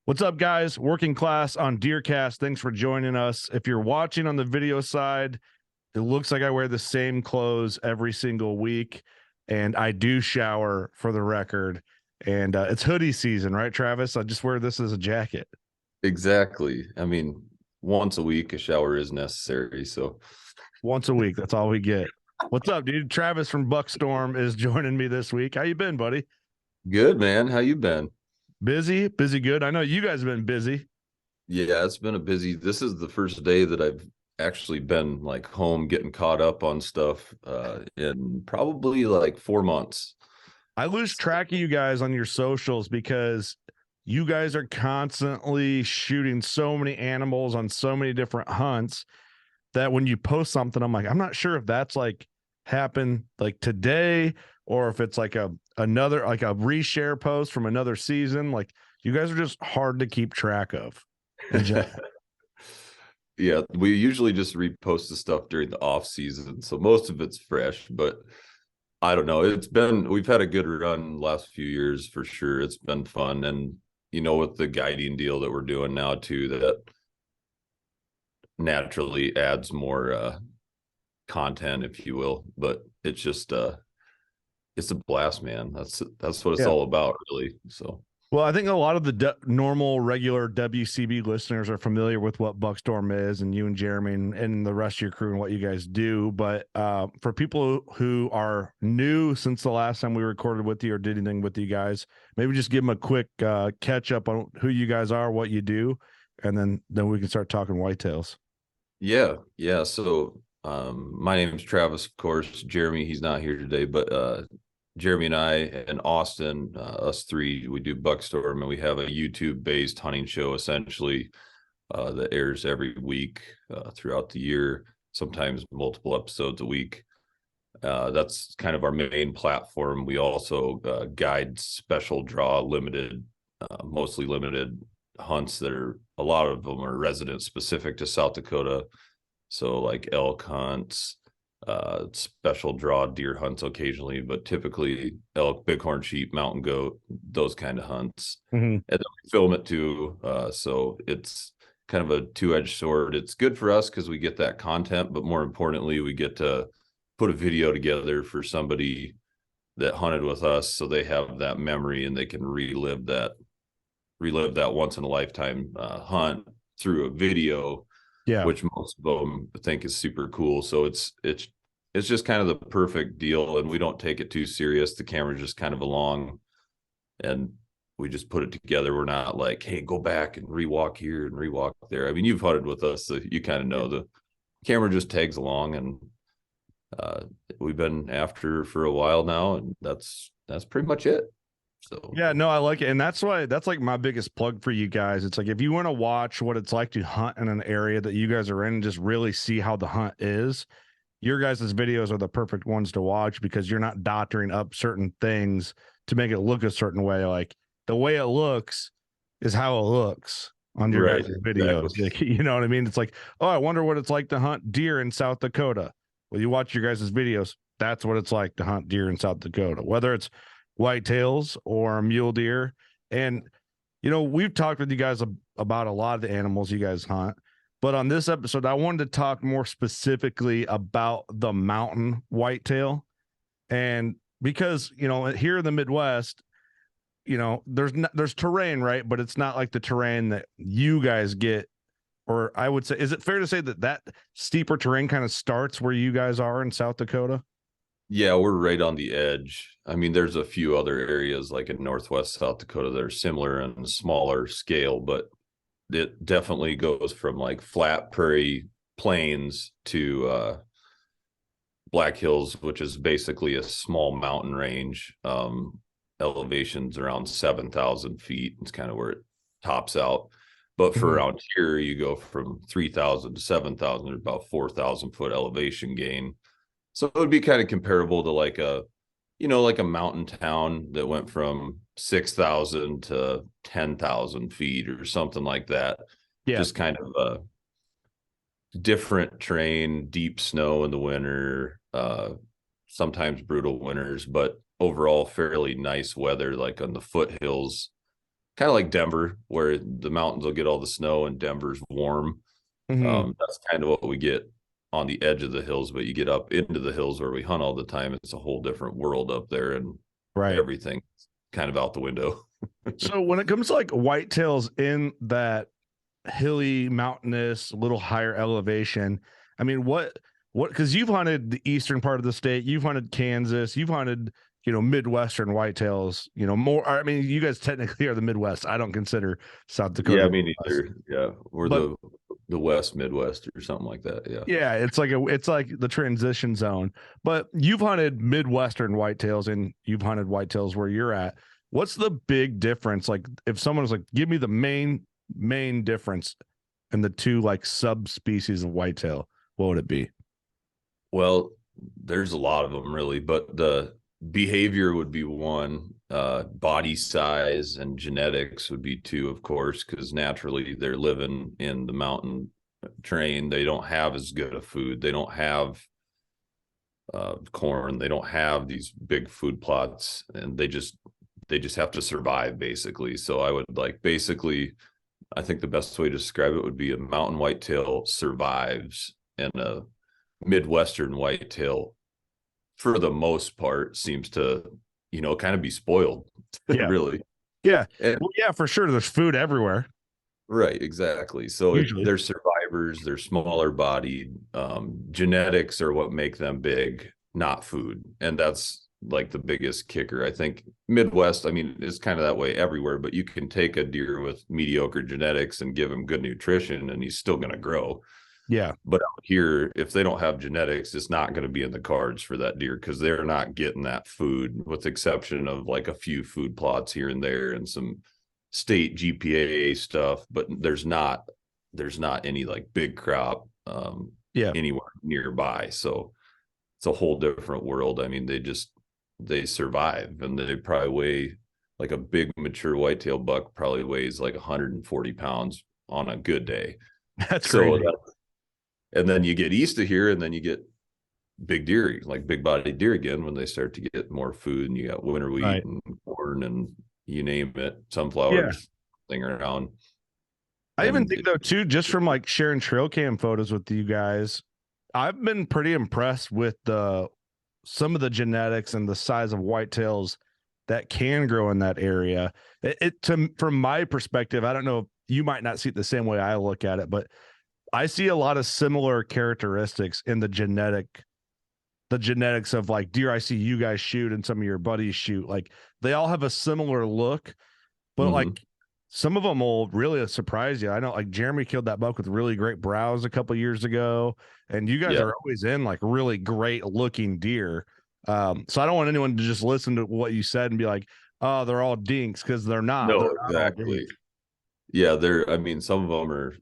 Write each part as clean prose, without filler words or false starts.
What's up, guys? Working Class on DeerCast. Thanks for joining us. If you're watching on the video side, it looks like I wear the same clothes every single week, and I do shower for the record. And it's hoodie season, right, Travis? I just wear this as a jacket. Exactly. I mean, once a week, a shower is necessary. So, Once a week. That's all we get. What's up, dude? Travis from Buckstorm is joining me this week. How you been, buddy? good, man. How you been? Busy? Busy good? I know you guys have been busy. Yeah, it's been a busy. This is the first day that I've actually been like home getting caught up on stuff in probably like 4 months. I lose track of you guys on your socials because you guys are constantly shooting so many animals on so many different hunts that when you post something, I'm like, I'm not sure if that's like happened like today or if it's like another like a reshare post from another season. Like you guys are just hard to keep track of. Yeah, we usually just repost the stuff during the off season, so most of it's fresh, but I don't know. We've had a good run last few years for sure. It's been fun. And with the guiding deal that we're doing now too, that naturally adds more content, if you will. But it's just it's a blast, man. That's what it's Yeah. all about, really. So Well, I think a lot of the normal, regular WCB listeners are familiar with what Buckstorm is, and you and Jeremy and the rest of your crew and what you guys do. But for people who are new since the last time we recorded with you or did anything with you guys, maybe just give them a quick catch up on who you guys are, what you do, and then we can start talking whitetails. yeah. So my name is Travis, of course. Jeremy, he's not here today, but Jeremy and I and Austin, us three, we do Buckstorm, and we have a YouTube-based hunting show essentially that airs every week throughout the year, sometimes multiple episodes a week. That's kind of our main platform. We also guide special draw limited, mostly limited hunts that are, a lot of them are resident specific to South Dakota. So like elk hunts, special draw deer hunts occasionally, but typically elk, bighorn sheep, mountain goat, those kind of hunts. Mm-hmm. And then we film it too. So it's kind of a two-edged sword. It's good for us because we get that content, but more importantly, we get to put a video together for somebody that hunted with us, so they have that memory and they can relive that once in a lifetime hunt through a video, Yeah. which most of them think is super cool. So it's just kind of the perfect deal, and we don't take it too serious. The camera's just kind of along, and we just put it together. We're not like, hey, go back and rewalk here and rewalk there. I mean, you've hunted with us, so you kind of know the camera just tags along, and we've been after for a while now, and that's pretty much it. So Yeah, no, I like it. And that's like my biggest plug for you guys. It's like if you want to watch what it's like to hunt in an area that you guys are in and just really see how the hunt is, your guys' videos are the perfect ones to watch because you're not doctoring up certain things to make it look a certain way. Like the way it looks is how it looks on your right, guys' videos. exactly. Like, you know what I mean? It's like, oh, I wonder what it's like to hunt deer in South Dakota. Well, you watch your guys' videos, that's what it's like to hunt deer in South Dakota, whether it's whitetails or mule deer. And, we've talked with you guys about a lot of the animals you guys hunt. But on this episode, I wanted to talk more specifically about the mountain whitetail. And because, here in the Midwest, there's terrain, right? But it's not like the terrain that you guys get. Or I would say, is it fair to say that steeper terrain kind of starts where you guys are in South Dakota? Yeah, we're right on the edge. I mean, there's a few other areas like in northwest South Dakota that are similar on a smaller scale, but it definitely goes from like flat prairie plains to Black Hills, which is basically a small mountain range. Elevations around 7,000 feet. It's kind of where it tops out. But for around here, you go from 3,000 to 7,000, or about 4,000 foot elevation gain. So it would be kind of comparable to like a mountain town that went from 6,000 to 10,000 feet or something like that. Yeah. Just kind of a different terrain, deep snow in the winter, sometimes brutal winters, but overall fairly nice weather, like on the foothills, kind of like Denver, where the mountains will get all the snow and Denver's warm. Hmm. That's kind of what we get on the edge of the hills, but you get up into the hills where we hunt all the time. It's a whole different world up there, and Right. everything kind of out the window. So when it comes to like whitetails in that hilly, mountainous, a little higher elevation, I mean, what? Because you've hunted the eastern part of the state, you've hunted Kansas, you've hunted, Midwestern whitetails. More. I mean, you guys technically are the Midwest. I don't consider South Dakota Yeah, the me Midwest. neither. Yeah, we're But the West Midwest or something like that. Yeah. yeah, it's like the transition zone. But you've hunted Midwestern whitetails and you've hunted whitetails where you're at. What's the big difference? Like if someone was like, give me the main difference in the two like subspecies of whitetail, what would it be? Well, there's a lot of them really, but the behavior would be one. Body size and genetics would be two, of course, because naturally they're living in the mountain terrain. They don't have as good a food. They don't have corn. They don't have these big food plots, and they just have to survive basically. So I would like basically, I think the best way to describe it would be a mountain whitetail survives, and a Midwestern whitetail, for the most part, seems to, kind of be spoiled, Yeah. really. Yeah. And Well, yeah, for sure. There's food everywhere, right, exactly. So usually. they're survivors, they're smaller bodied. Genetics are what make them big, not food. And that's like the biggest kicker. I think Midwest, I mean, it's kind of that way everywhere, but you can take a deer with mediocre genetics and give him good nutrition and he's still going to grow. Yeah. But out here, if they don't have genetics, it's not going to be in the cards for that deer because they're not getting that food, with the exception of like a few food plots here and there and some state GPA stuff. But there's not any like big crop Yeah. anywhere nearby. So it's a whole different world. I mean, they survive, and they probably weigh, like a big mature whitetail buck probably weighs like 140 pounds on a good day. That's So crazy. and then you get east of here, and then you get big deer, like big bodied deer again, when they start to get more food, and you got winter wheat Right. and corn and you name it, Yeah. sunflowers thing around. I even And think though too, just from like sharing trail cam photos with you guys, I've been pretty impressed with the some of the genetics and the size of whitetails that can grow in that area. From my perspective, I don't know, you might not see it the same way I look at it, but I see a lot of similar characteristics in the genetics of like deer I see you guys shoot and some of your buddies shoot. Like they all have a similar look, but like mm-hmm. some of them will really surprise you. I know like Jeremy killed that buck with really great brows a couple years ago, and you guys Yeah, are always in like really great looking deer. So I don't want anyone to just listen to what you said and be like, oh, they're all dinks, because they're not. They're no, not all dinks. exactly. Yeah, I mean, some of them are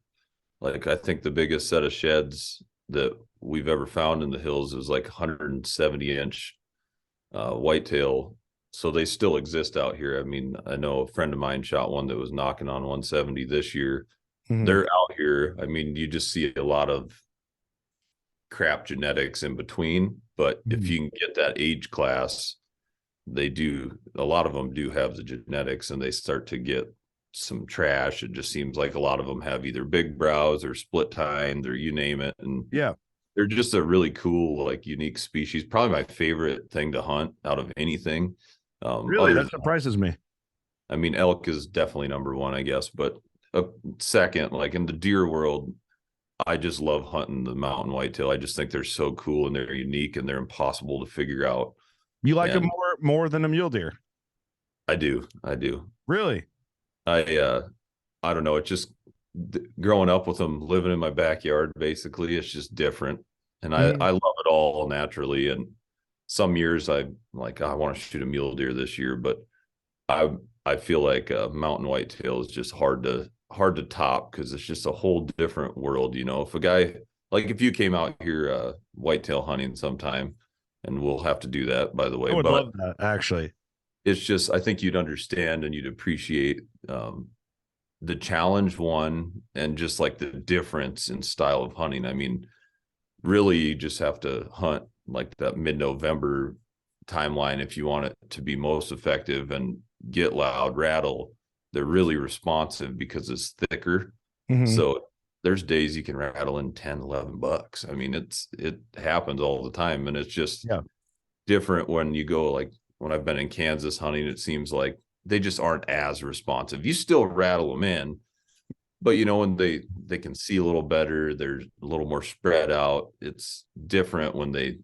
like, I think the biggest set of sheds that we've ever found in the hills is like 170-inch whitetail. So they still exist out here. I mean, I know a friend of mine shot one that was knocking on 170 this year. Mhm. They're out here. I mean, you just see a lot of crap genetics in between, but if Mhm. you can get that age class, a lot of them do have the genetics, and they start to get some trash. It just seems like a lot of them have either big brows or split tines or you name it. And Yeah, they're just a really cool, like, unique species. Probably my favorite thing to hunt out of anything. really, Other that than, surprises me. I mean, elk is definitely number one, I guess, but a second, like in the deer world, I just love hunting the mountain whitetail. I just think they're so cool and they're unique and they're impossible to figure out. You like them And more than a mule deer, I do. really? I don't know. It's just growing up with them, living in my backyard, basically, it's just different. And Mhm. I love it all naturally. And some years I'm like, I want to shoot a mule deer this year, but I I feel like mountain whitetail is just hard to top because it's just a whole different world. If a guy, like, if you came out here whitetail hunting sometime, and we'll have to do that, by the I way, would but love that actually. it's just, I think you'd understand and you'd appreciate the challenge one, and just like the difference in style of hunting. I mean, really, you just have to hunt like that mid-November timeline if you want it to be most effective and get loud rattle. they're really responsive because it's thicker. Hmm. So there's days you can rattle in 10, 11 bucks. I mean, it happens all the time. And it's just Yeah. different when you go, like when I've been in Kansas hunting, it seems like they just aren't as responsive. You still rattle them in, but you know, when they can see a little better, they're a little more spread out. It's different when they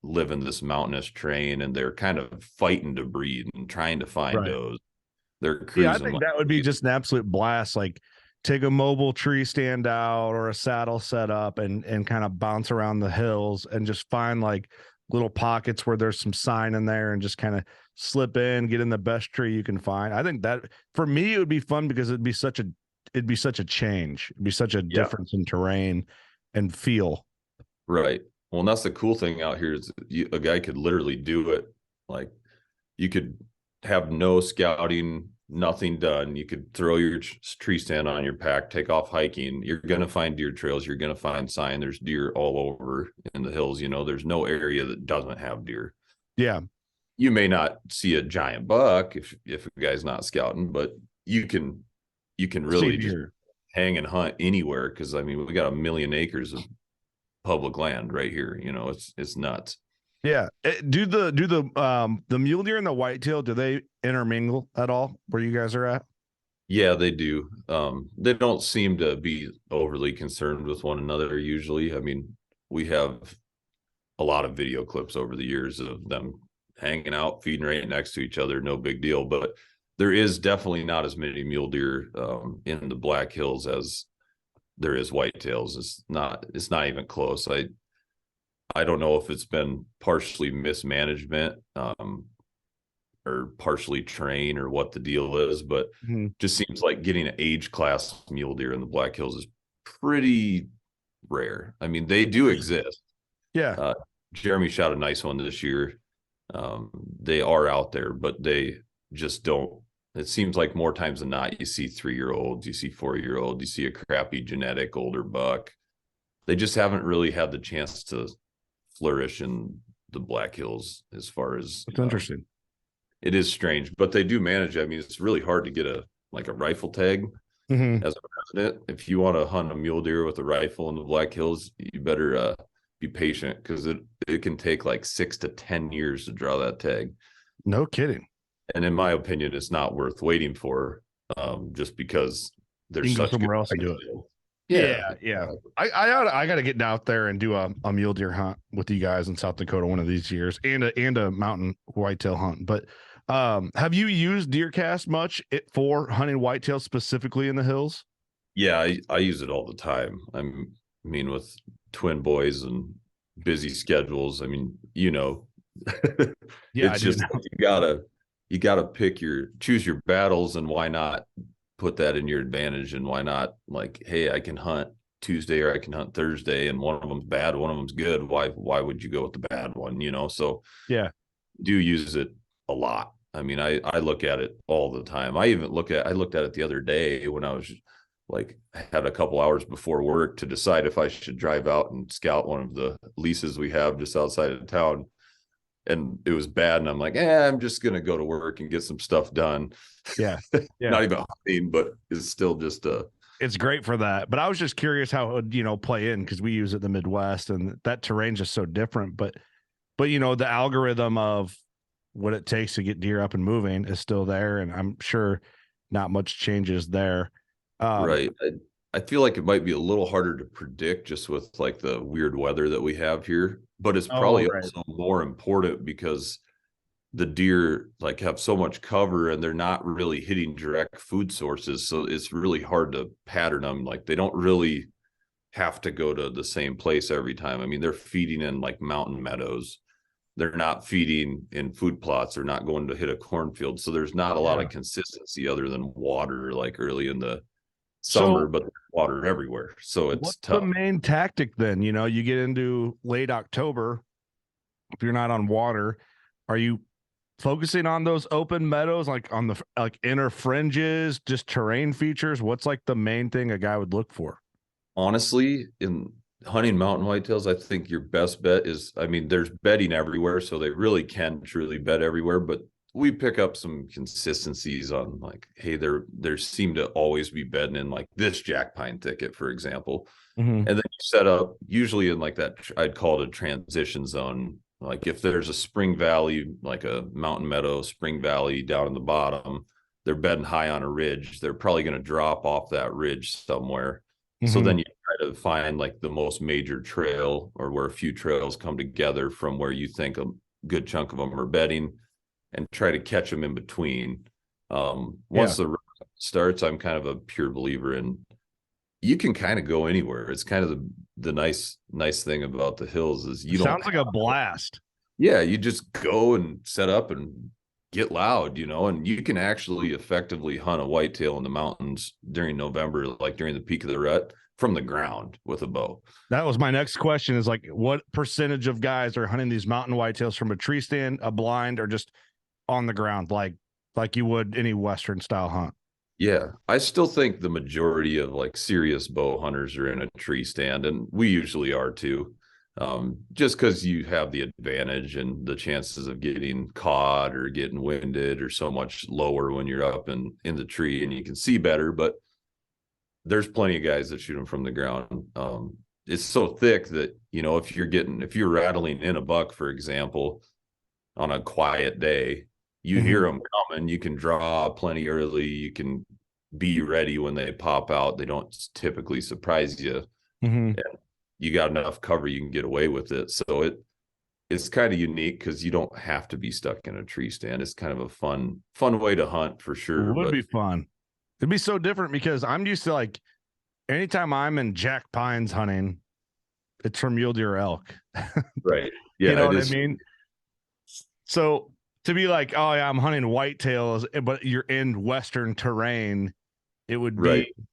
live in this mountainous terrain and they're kind of fighting to breed and trying to find Right. does. They're Yeah, I cruising think like that would be just an absolute blast. Like take a mobile tree stand out or a saddle set up and kind of bounce around the hills and just find like little pockets where there's some sign in there and just kind of slip in, get in the best tree you can find. I think that for me it would be fun because it'd be such a change. It'd be such a yeah, difference in terrain and feel. right. Well, and that's the cool thing out here is a guy could literally do it. Like you could have no scouting, nothing done. You could throw your tree stand on your pack, take off hiking. You're going to find deer trails. You're going to find sign. There's deer all over in the hills. You know, there's no area that doesn't have deer. Yeah. You may not see a giant buck if a guy's not scouting, but you can See really just deer. hang and hunt anywhere. Cause I mean, we got a million acres of public land right here. You know, it's nuts. Yeah. The mule deer and the whitetail, do they intermingle at all where you guys are at? Yeah, they do. They don't seem to be overly concerned with one another usually. I mean, we have a lot of video clips over the years of them hanging out, feeding right next to each other, no big deal. But there is definitely not as many mule deer in the Black Hills as there is whitetails. It's not even close. I don't know if it's been partially mismanagement or partially train or what the deal is, but Mhm. just seems like getting an age class mule deer in the Black Hills is pretty rare. I mean, they do exist. Yeah. Uh, Jeremy shot a nice one this year. They are out there, but they just don't. It seems like more times than not, you see 3-year-olds, you see 4-year-olds, you see a crappy genetic older buck. They just haven't really had the chance to flourish in the Black Hills as far as It's interesting. it is strange, but they do manage it. I mean, it's really hard to get a rifle tag Hmm. as a resident. If you want to hunt a mule deer with a rifle in the Black Hills, you better be patient because it can take like 6 to 10 years to draw that tag. No kidding. And in my opinion, it's not worth waiting for, just because You there's can go such good somewhere else and do it. whitetail. Yeah, Yeah, yeah. I gotta get out there and do a mule deer hunt with you guys in South Dakota one of these years and a mountain whitetail hunt. But have you used DeerCast much for hunting whitetail specifically in the hills? yeah. I use it all the time. I mean, with twin boys and busy schedules. I mean, Yeah, I it's do just now. you gotta choose your battles, and why not put that in your advantage, and why not, like, hey, I can hunt Tuesday or I can hunt Thursday, and one of them's bad, one of them's good. Why would you go with the bad one? So Yeah. do use it a lot. I mean, I look at it all the time. I looked at it the other day when I was like had a couple hours before work to decide if I should drive out and scout one of the leases we have just outside of town. And it was bad. And I'm like, I'm just gonna go to work and get some stuff done. Yeah. Yeah. Not even hunting, but it's still just It's great for that. But I was just curious how it would, play in because we use it in the Midwest and that terrain's just so different. But the algorithm of what it takes to get deer up and moving is still there, and I'm sure not much changes there. right. I feel like it might be a little harder to predict just with like the weird weather that we have here, but it's Oh, probably right. also more important because the deer like have so much cover and they're not really hitting direct food sources. So it's really hard to pattern them. Like they don't really have to go to the same place every time. I mean, they're feeding in like mountain meadows. They're not feeding in food plots. They're not going to hit a cornfield. So there's not a lot Yeah. of consistency other than water like early in the summer, So but there's water everywhere. So it's what's the tough. main tactic then? You get into late October, if you're not on water, are you focusing on those open meadows, like on the like inner fringes, just terrain features? What's like the main thing a guy would look for? Honestly, in hunting mountain whitetails, I think your best bet is, I mean, there's bedding everywhere, so they really can truly bed everywhere. But we pick up some consistencies on like, hey, there seem to always be bedding in like this jack pine thicket, for example. Mm-hmm. And then you set up usually in like that, I'd call it a transition zone. Like if there's a spring valley, like a mountain meadow, spring valley down in the bottom, they're bedding high on a ridge. They're probably going to drop off that ridge somewhere. So Mm-hmm. then you try to find like the most major trail or where a few trails come together from where you think a good chunk of them are bedding and try to catch them in between. Yeah. Once the rut starts, I'm kind of a pure believer in you can kind of go anywhere. It's kind of the nice thing about the hills is you don't Sounds like a blast. yeah, you just go and set up and get loud, you know, and you can actually effectively hunt a whitetail in the mountains during November, like during the peak of the rut from the ground with a bow. That was my next question is like, what percentage of guys are hunting these mountain whitetails from a tree stand, a blind, or just on the ground, like you would any Western style hunt? Yeah, I still think the majority of like serious bow hunters are in a tree stand, and we usually are too. Just because you have the advantage and the chances of getting caught or getting winded are so much lower when you're up in the tree and you can see better. But there's plenty of guys that shoot them from the ground. It's so thick that you know if you're rattling in a buck, for example, on a quiet day, you Mm-hmm. hear them coming. You can draw plenty early. You can be ready when they pop out. They don't typically surprise you. Mm-hmm. And you got enough cover, you can get away with it. So it's kind of unique because you don't have to be stuck in a tree stand. It's kind of a fun way to hunt for sure. Would But be fun. It'd be so different because I'm used to like anytime I'm in Jack Pines hunting, it's from mule deer or elk. right. You Yeah, know it what I is. mean? So to be like, oh yeah, I'm hunting whitetails, but you're in Western terrain, it would Right. be,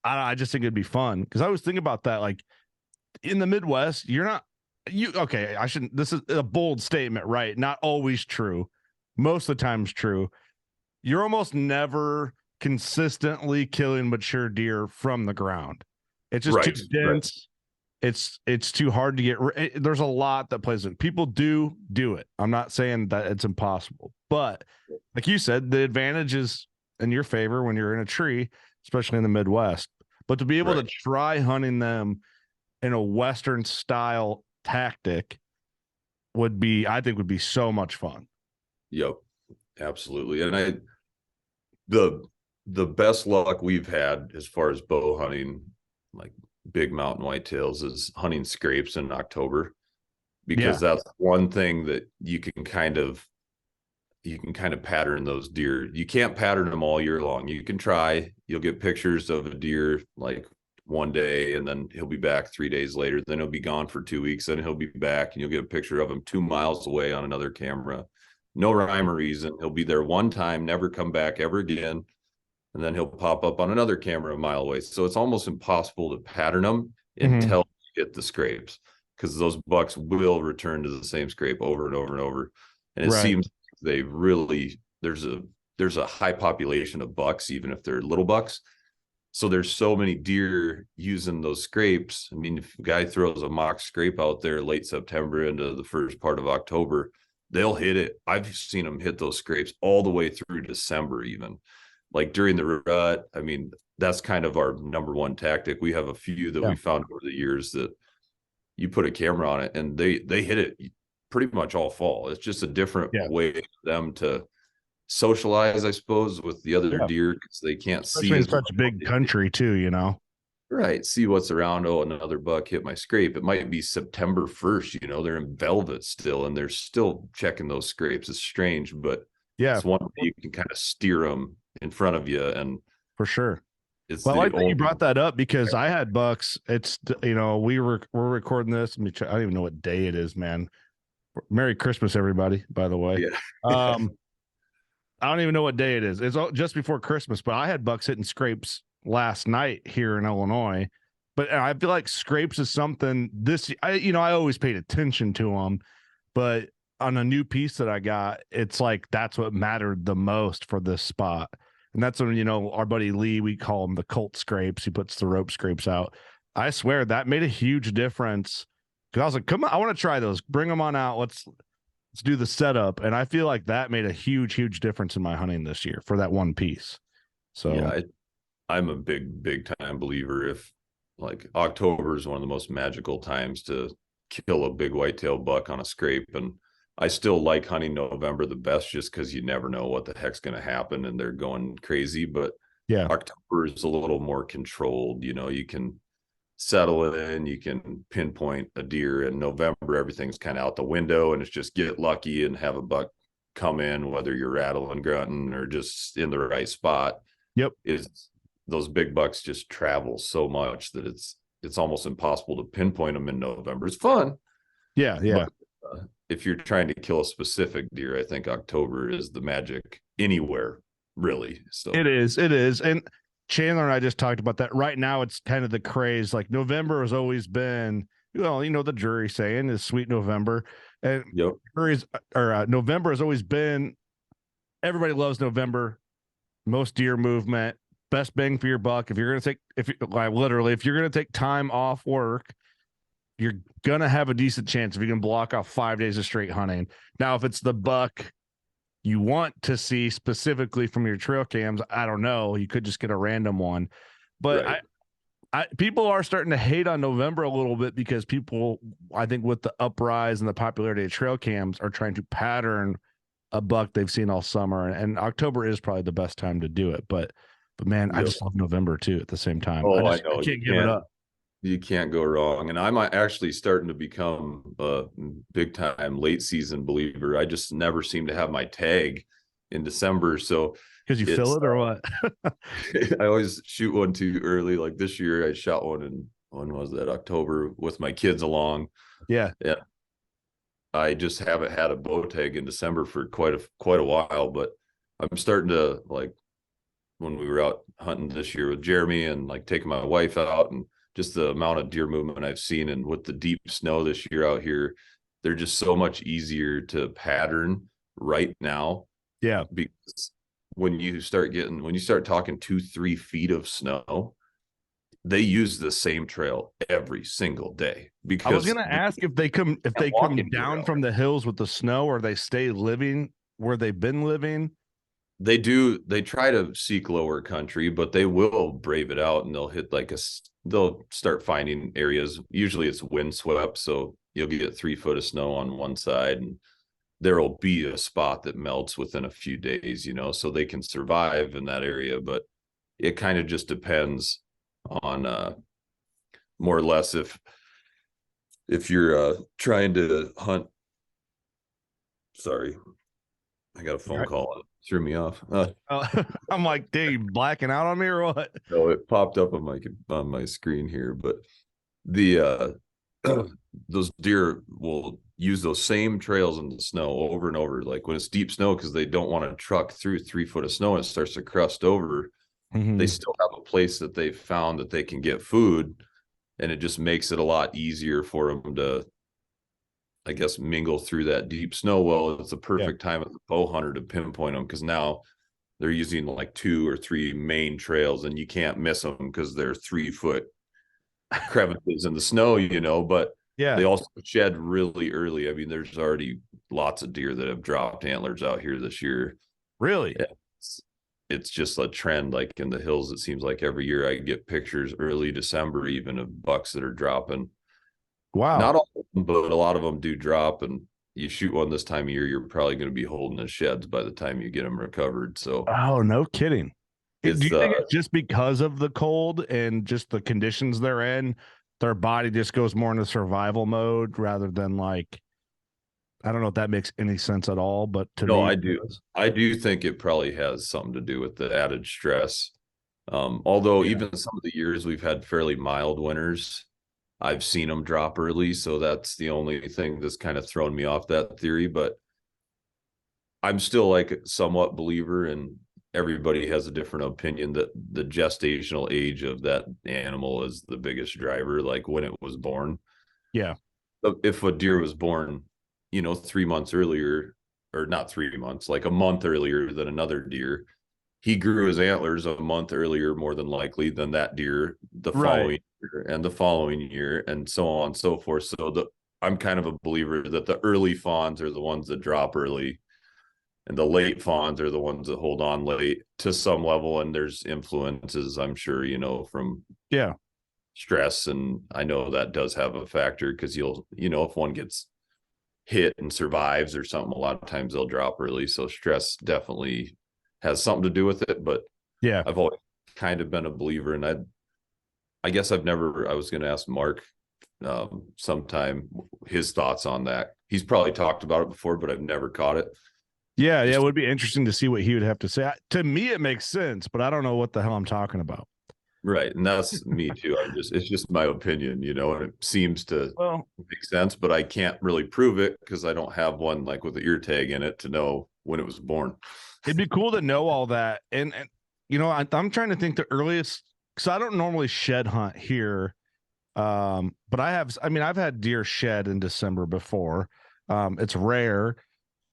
I just think it'd be fun. Cause I was thinking about that. Like in the Midwest, you're not, okay, I shouldn't, this is a bold statement, right? Not always true. Most of the time's true. You're almost never consistently killing mature deer from the ground. It's just too Right. Right. dense. It's too hard to get. There's a lot that plays in. People do it. I'm not saying that it's impossible, but like you said, the advantage is in your favor when you're in a tree, especially in the Midwest. But to be able to Right. try hunting them in a Western style tactic I think would be so much fun. Yep. Absolutely. And the the best luck we've had as far as bow hunting, like big mountain whitetails, is hunting scrapes in October because Yeah. that's one thing that you can kind of pattern those deer. You can't pattern them all year long. You can try. You'll get pictures of a deer like one day and then he'll be back 3 days later. Then he'll be gone for 2 weeks. Then he'll be back and you'll get a picture of him 2 miles away on another camera. No rhyme or reason. He'll be there one time, never come back ever again. And then he'll pop up on another camera a mile away. So it's almost impossible to pattern them Mm-hmm. until you get the scrapes because those bucks will return to the same scrape over and over and over. And it Right. seems they really there's a high population of bucks, even if they're little bucks. So there's so many deer using those scrapes. I mean, if a guy throws a mock scrape out there late September into the first part of October, they'll hit it. I've seen them hit those scrapes all the way through December, even like during the rut. I mean, that's kind of our number one tactic. We have a few that Yeah. we found over the years that you put a camera on it and they hit it pretty much all fall. It's just a different Yeah. way for them to socialize, I suppose, with the other Yeah. deer because they can't Especially see in as well. such big country too, you know? Right. See what's around. Oh, another buck hit my scrape. It might be September 1st. You know, they're in velvet still and they're still checking those scrapes. It's strange, but Yeah, it's one way you can kind of steer them in front of you. And for sure. it's Well, I the like that you only. brought that up because I had bucks. It's we're recording this. I don't even know what day it is, man. Merry Christmas, everybody. By the way, Yeah. um, I don't even know what day it is. It's just before Christmas, but I had bucks hitting scrapes last night here in Illinois. But I feel like scrapes is something I always paid attention to them, but on a new piece that I got, it's like that's what mattered the most for this spot. And that's when, our buddy Lee, we call him the Colt scrapes. He puts the rope scrapes out. I swear that made a huge difference. Cause I was like, come on, I want to try those. Bring them on out. let's do the setup. And I feel like that made a huge difference in my hunting this year for that one piece. So Yeah, I'm a big time believer. If like October is one of the most magical times to kill a big whitetail buck on a scrape, and I still like hunting November the best just because you never know what the heck's going to happen and they're going crazy. But yeah, October is a little more controlled. You know, you can settle in, you can pinpoint a deer. In November, everything's kind of out the window, and it's just get lucky and have a buck come in, whether you're rattling, grunting, or just in the right spot. yep, Is those big bucks just travel so much that it's almost impossible to pinpoint them in November. It's fun, yeah. but if you're trying to kill a specific deer, I think October is the magic anywhere, really. So It is. And Chandler and I just talked about that. Right now, it's kind of the craze. Like November has always been, well, the jury saying is sweet November. And yep, November has always been, everybody loves November, most deer movement, best bang for your buck. If you're going to take, if you're going to take time off work, you're going to have a decent chance if you can block off 5 days of straight hunting. Now, if it's the buck you want to see specifically from your trail cams, I don't know. You could just get a random one. But right. people are starting to hate on November a little bit because people, I think, with the uprise and the popularity of trail cams, are trying to pattern a buck they've seen all summer. And October is probably the best time to do it. But man, I Yep. just love November too at the same time. Oh, I I know. can't give it up. You can't go wrong. And I'm actually starting to become a big time late season believer. I just never seem to have my tag in December. So Because you fill it or what? I always shoot one too early. Like this year, I shot one in, when was that, October, with my kids along. Yeah. Yeah. I just haven't had a bow tag in December for quite a while, but I'm starting to, like, when we were out hunting this year with Jeremy and like taking my wife out, and just the amount of deer movement I've seen, and with the deep snow this year out here, they're just so much easier to pattern right now. Yeah. Because when you start talking 2-3 feet of snow, they use the same trail every single day. Because I was going to ask if they come down from the hills with the snow, or they stay living where they've been living. They try to seek lower country, but they will brave it out, and they'll hit they'll start finding areas. Usually it's windswept, so you'll get 3 foot of snow on one side, and there'll be a spot that melts within a few days, so they can survive in that area. But it kind of just depends on more or less if you're trying to hunt. Sorry, I got a phone call. It threw me off. I'm like, dang, you blacking out on me or what? No, it popped up on my screen here. But the those deer will use those same trails in the snow over and over, like when it's deep snow, because they don't want to truck through 3 foot of snow and it starts to crust over. They still have a place that they've found that they can get food, and it just makes it a lot easier for them to, I guess, mingle through that deep snow. Well, it's a perfect time as a bow hunter to pinpoint them, because now they're using like 2 or 3 main trails, and you can't miss them because they're 3 foot crevices in the snow, but they also shed really early. I mean, there's already lots of deer that have dropped antlers out here this year. Really? Yeah. It's just a trend. Like in the hills, it seems like every year I get pictures early December, even of bucks that are dropping. Wow. Not all of them, but a lot of them do drop. And you shoot one this time of year, you're probably going to be holding the sheds by the time you get them recovered. So, oh, no kidding. Do you think it's just because of the cold and just the conditions they're in, their body just goes more into survival mode rather than, like, I don't know if that makes any sense at all, but to me, I do think it probably has something to do with the added stress. Although even some of the years we've had fairly mild winters, I've seen them drop early. So that's the only thing that's kind of thrown me off that theory. But I'm still like a somewhat believer, and everybody has a different opinion, that the gestational age of that animal is the biggest driver, like when it was born. Yeah. If a deer was born 3 months earlier, or not 3 months, like a month earlier than another deer, he grew his antlers a month earlier, more than likely, than that deer the following year and the following year, and so on and so forth. So I'm kind of a believer that the early fawns are the ones that drop early, and the late fawns are the ones that hold on late to some level. And there's influences, I'm sure, from Yeah. stress, and I know that does have a factor, because if one gets hit and survives or something, a lot of times they'll drop early. So stress definitely has something to do with it. But Yeah. I've always kind of been a believer, and I guess I was going to ask Mark sometime his thoughts on that. He's probably talked about it before, but I've never caught it. Yeah. Yeah. Just It would be interesting to see what he would have to say. To me, it makes sense, but I don't know what the hell I'm talking about. right, and that's me too. It's just my opinion, and it seems to Well, make sense, but I can't really prove it because I don't have one like with the ear tag in it to know when it was born. it'd be cool to know all that. And I'm trying to think the earliest, because I don't normally shed hunt here. But I've had deer shed in December before. It's rare,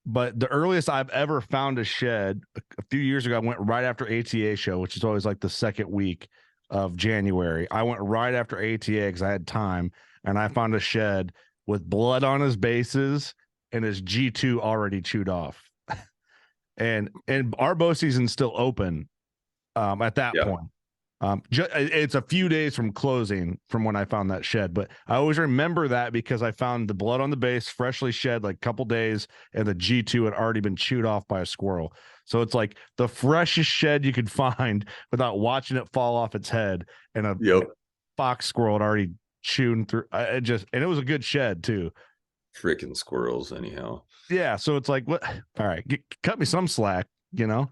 but the earliest I've ever found a shed a few years ago, I went right after ATA show, which is always like the second week of January. I went right after ATA because I had time, and I found a shed with blood on his bases and his G2 already chewed off. And our bow season's still open at that Yeah. point. It's a few days from closing from when I found that shed, but I always remember that because I found the blood on the base freshly shed like a couple days, and the G2 had already been chewed off by a squirrel. So it's like the freshest shed you could find without watching it fall off its head, and a Yep. fox squirrel had already chewed through. And it was a good shed too. Freaking squirrels, anyhow. Yeah, so it's like, what? All right, cut me some slack, I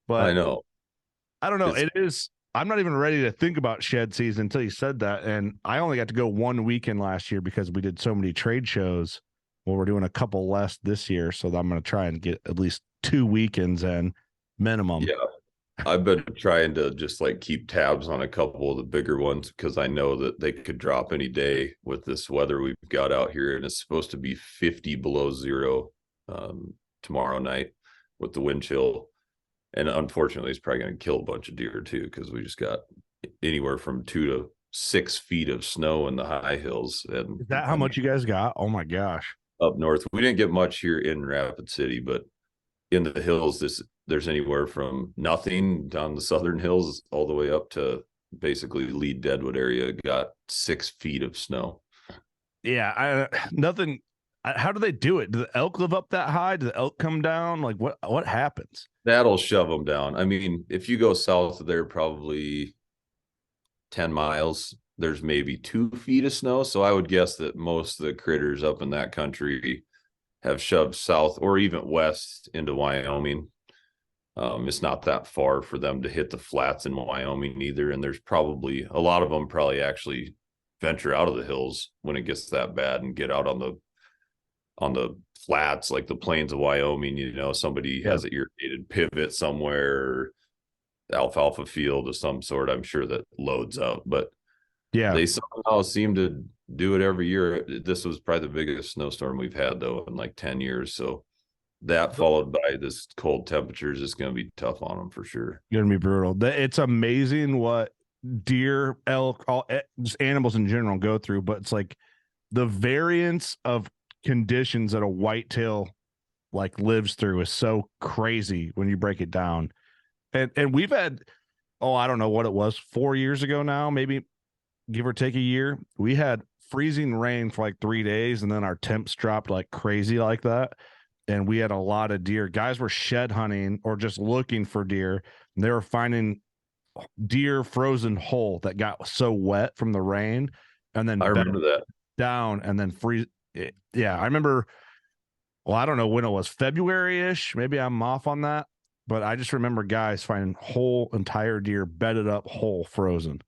But know. I don't know. It's It is. I'm not even ready to think about shed season until you said that. And I only got to go one weekend last year because we did so many trade shows. Well, we're doing a couple less this year, so I'm going to try and get at least 2 weekends in minimum. yeah. I've been trying to just like keep tabs on a couple of the bigger ones because I know that they could drop any day with this weather we've got out here, and it's supposed to be 50 below zero tomorrow night with the wind chill. And unfortunately, it's probably going to kill a bunch of deer too, because we just got anywhere from 2 to 6 feet of snow in the high hills. And Is that how much you guys got? Oh my gosh. up north, we didn't get much here in Rapid City, but in the hills, there's anywhere from nothing down the southern hills all the way up to basically Lead Deadwood area got 6 feet of snow. Yeah, nothing. How do they do it? Do the elk live up that high? Do the elk come down? Like what happens? That'll shove them down. I mean, if you go south of there, probably 10 miles, there's maybe 2 feet of snow. So I would guess that most of the critters up in that country have shoved south or even west into Wyoming. It's not that far for them to hit the flats in Wyoming either. And there's probably a lot of them probably actually venture out of the hills when it gets that bad and get out on the flats, like the plains of Wyoming. Somebody has an irrigated pivot somewhere, alfalfa field of some sort, I'm sure, that loads up. But Yeah. they somehow seem to do it every year. This was probably the biggest snowstorm we've had though in like 10 years. So that followed by this cold temperatures is going to be tough on them for sure. Gonna be brutal. It's amazing what deer, elk, just animals in general go through, but it's like the variance of conditions that a whitetail like lives through is so crazy when you break it down. And we've had, I don't know what it was, 4 years ago now, maybe give or take a year. We had freezing rain for like 3 days, and then our temps dropped like crazy like that. And we had a lot of deer. Guys were shed hunting or just looking for deer. And they were finding deer frozen whole that got so wet from the rain, and then I remember that down and then freeze. Yeah, I remember. Well, I don't know when it was, February-ish. Maybe I'm off on that, but I just remember guys finding whole entire deer bedded up, whole frozen.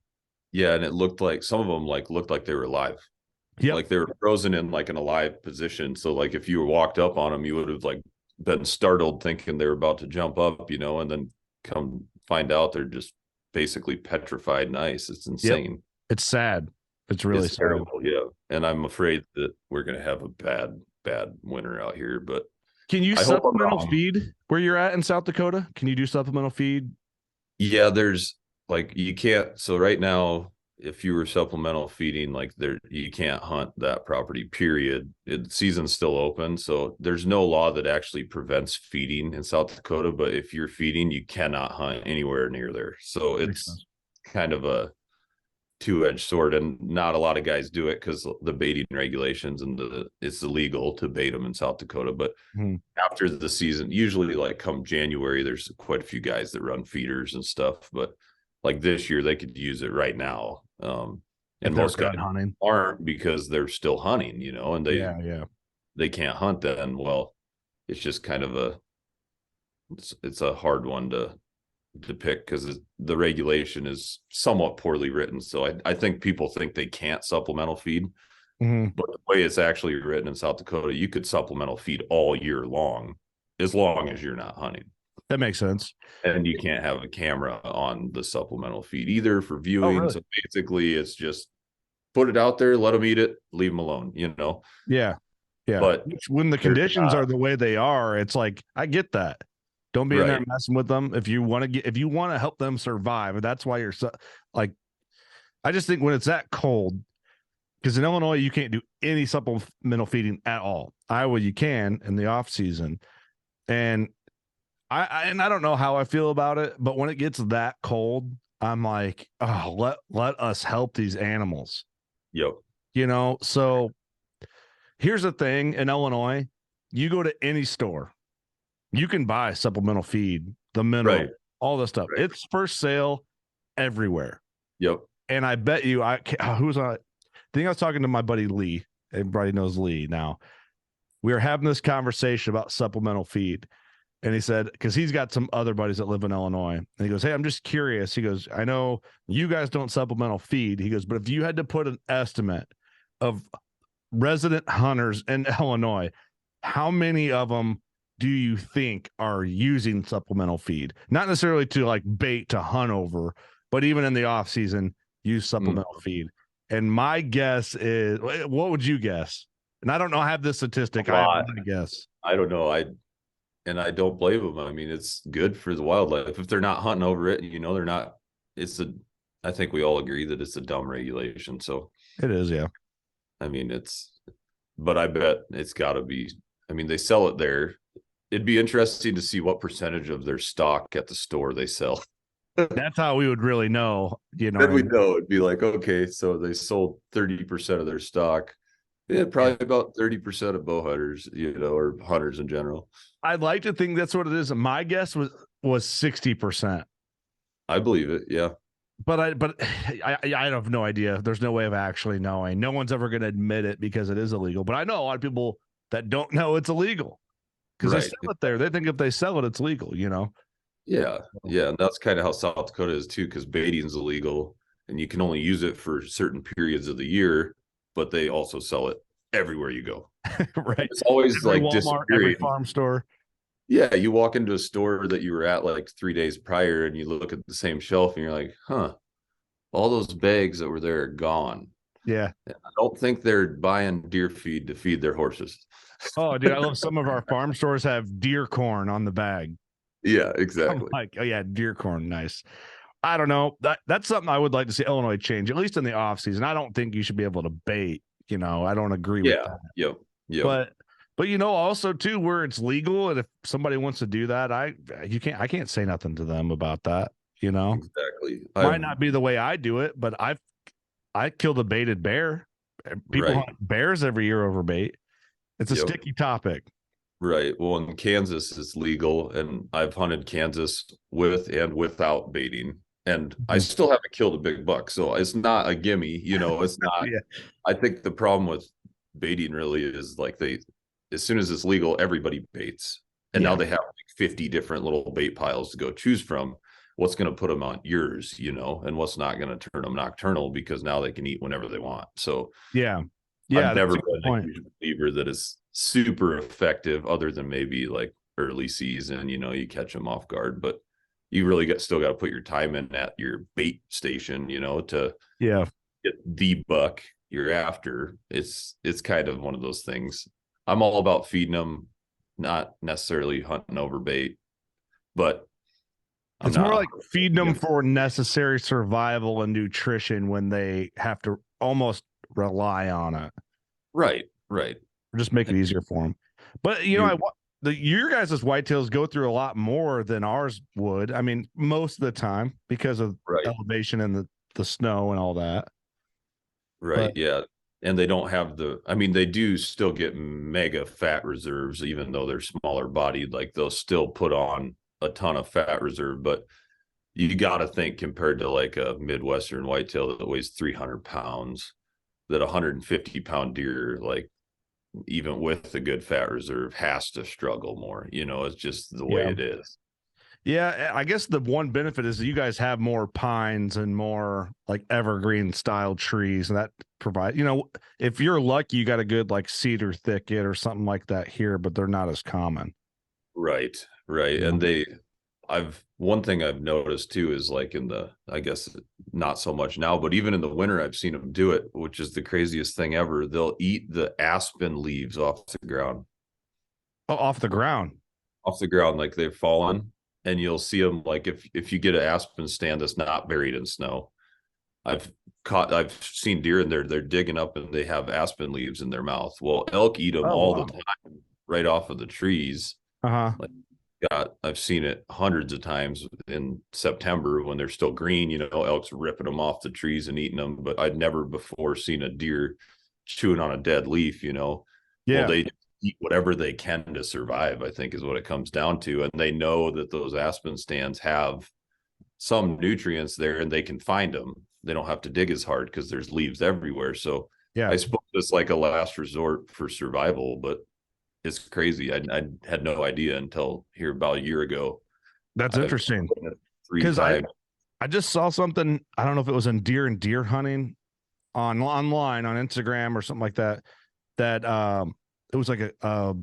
Yeah, and it looked like some of them looked like they were alive. Yeah, Like they were frozen in like an alive position. So like if you walked up on them, you would have like been startled thinking they were about to jump up, and then come find out they're just basically petrified in ice. It's insane. Yep. It's sad. It's really It's sad. terrible. Yeah. And I'm afraid that we're going to have a bad winter out here, but Can you supplemental feed where you're at in South Dakota? Can you do supplemental feed? Yeah, there's like, you can't. So right now if you were supplemental feeding, like there, you can't hunt that property, period. Season's still open. So there's no law that actually prevents feeding in South Dakota. But if you're feeding, you cannot hunt anywhere near there. So Makes it's sense. kind of a two-edged sword, and not a lot of guys do it because the baiting regulations and it's illegal to bait them in South Dakota. But after the season, usually like come January, there's quite a few guys that run feeders and stuff. But like this year, they could use it right now. If And they're most guys done hunting. aren't because they're still hunting, and Yeah. they can't hunt then. Well, it's just kind of it's a hard one to pick because the regulation is somewhat poorly written. So I think people think they can't supplemental feed, but the way it's actually written in South Dakota, you could supplemental feed all year long as you're not hunting. That makes sense. And you can't have a camera on the supplemental feed either for Oh, viewing. really? So basically, it's just put it out there, let them eat it, leave them alone, Yeah. Yeah. But When the conditions are the way they are, it's like, I get that. Don't be in there right. messing with them. If you want to help them survive, that's why you're like, I just think when it's that cold, because in Illinois, you can't do any supplemental feeding at all. Iowa, you can in the off season. And I don't know how I feel about it, but when it gets that cold, I'm like, oh, let us help these animals. Yep. So here's the thing in Illinois, you go to any store, you can buy supplemental feed, the mineral, Right. all this stuff. Right. It's for sale everywhere. Yep. And I bet you, who's on? I think I was talking to my buddy Lee. Everybody knows Lee now. We were having this conversation about supplemental feed. And he said, because he's got some other buddies that live in Illinois. And he goes, hey, I'm just curious. He goes, I know you guys don't supplemental feed. He goes, but if you had to put an estimate of resident hunters in Illinois, how many of them do you think are using supplemental feed? Not necessarily to like bait to hunt over, but even in the off season, use supplemental feed. And my guess is, what would you guess? And I don't know, I have this statistic. I guess. I don't know. And I don't blame them. I mean, it's good for the wildlife. If they're not hunting over it, they're not, I think we all agree that it's a dumb regulation. So it is, yeah. I mean, but I bet it's got to be, they sell it there. It'd be interesting to see what percentage of their stock at the store they sell. That's how we would really know, Then we'd know. It'd be like, okay, so they sold 30% of their stock. Yeah, probably about 30% of bow hunters, or hunters in general. I'd like to think that's what it is. My guess was 60%. I believe it, yeah. But I have no idea. There's no way of actually knowing. No one's ever going to admit it because it is illegal. But I know a lot of people that don't know it's illegal because they sell it there. They think if they sell it, it's legal. Yeah, and that's kind of how South Dakota is too, because baiting is illegal and you can only use it for certain periods of the year. But they also sell it everywhere you go. Right. It's always every like Walmart, every farm store. Yeah, you walk into a store that you were at like 3 days prior and you look at the same shelf and you're like, huh, all those bags that were there are gone. Yeah. I don't think they're buying deer feed to feed their horses. Oh, dude, I love some of our farm stores have deer corn on the bag. Yeah, exactly. I'm like, oh yeah, deer corn, nice. I don't know. That's something I would like to see Illinois change, at least in the off season. I don't think you should be able to bait. I don't agree with that. Yep. But also too, where it's legal, and if somebody wants to do that, I can't say nothing to them about that. Exactly. Might not be the way I do it, but I killed a baited bear. People hunt bears every year over bait. It's a sticky topic. Right. Well, in Kansas, it's legal, and I've hunted Kansas with and without baiting. And I still haven't killed a big buck. So it's not a gimme, it's not. Yeah. I think the problem with baiting really is like as soon as it's legal, everybody baits. And now they have like 50 different little bait piles to go choose from. What's going to put them on yours, and what's not going to turn them nocturnal because now they can eat whenever they want. So I've never been a huge believer that is super effective other than maybe like early season, you catch them off guard, but you really still got to put your time in at your bait station, to get the buck you're after. It's kind of one of those things. I'm all about feeding them, not necessarily hunting over bait, but It's more like feeding them for necessary survival and nutrition when they have to almost rely on it. Right. Right. Or just make it easier for them. But your guys' whitetails go through a lot more than ours would. I mean, most of the time because of elevation and the snow and all that. Right. Yeah. And they don't have they do still get mega fat reserves, even though they're smaller bodied. Like they'll still put on a ton of fat reserve, but you got to think compared to like a Midwestern whitetail that weighs 300 pounds, that 150-pound deer, like even with the good fat reserve, has to struggle more. It's just the way it is. Yeah, I guess the one benefit is that you guys have more pines and more like evergreen style trees, and that provide, if you're lucky, you got a good like cedar thicket or something like that here, but they're not as common. Right. And one thing I've noticed too is like I guess not so much now, but even in the winter, I've seen them do it, which is the craziest thing ever. They'll eat the aspen leaves off the ground. Oh, off the ground. Off the ground, like they've fallen. And you'll see them like if you get an aspen stand that's not buried in snow. I've seen deer in there, they're digging up and they have aspen leaves in their mouth. Well, elk eat them the time right off of the trees. Like I've seen it hundreds of times in September when they're still green, elk's ripping them off the trees and eating them. But I'd never before seen a deer chewing on a dead leaf, Well, they eat whatever they can to survive, I think is what it comes down to. And they know that those aspen stands have some nutrients there and they can find them. They don't have to dig as hard because there's leaves everywhere. So I suppose it's like a last resort for survival, but it's crazy. I had no idea until here about a year ago. That's interesting. Because I just saw something, I don't know if it was in deer and deer hunting online on Instagram or something like that, it was like a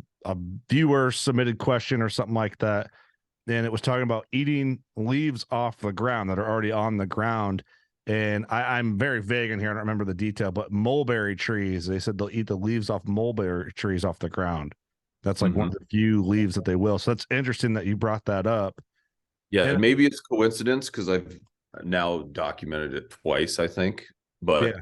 viewer submitted question or something like that. And it was talking about eating leaves off the ground that are already on the ground. And I'm very vague in here. I don't remember the detail, but mulberry trees, they said they'll eat the leaves off mulberry trees off the ground. That's like one of the few leaves that they will. So that's interesting that you brought that up. Yeah. And maybe it's coincidence because I've now documented it twice, I think, but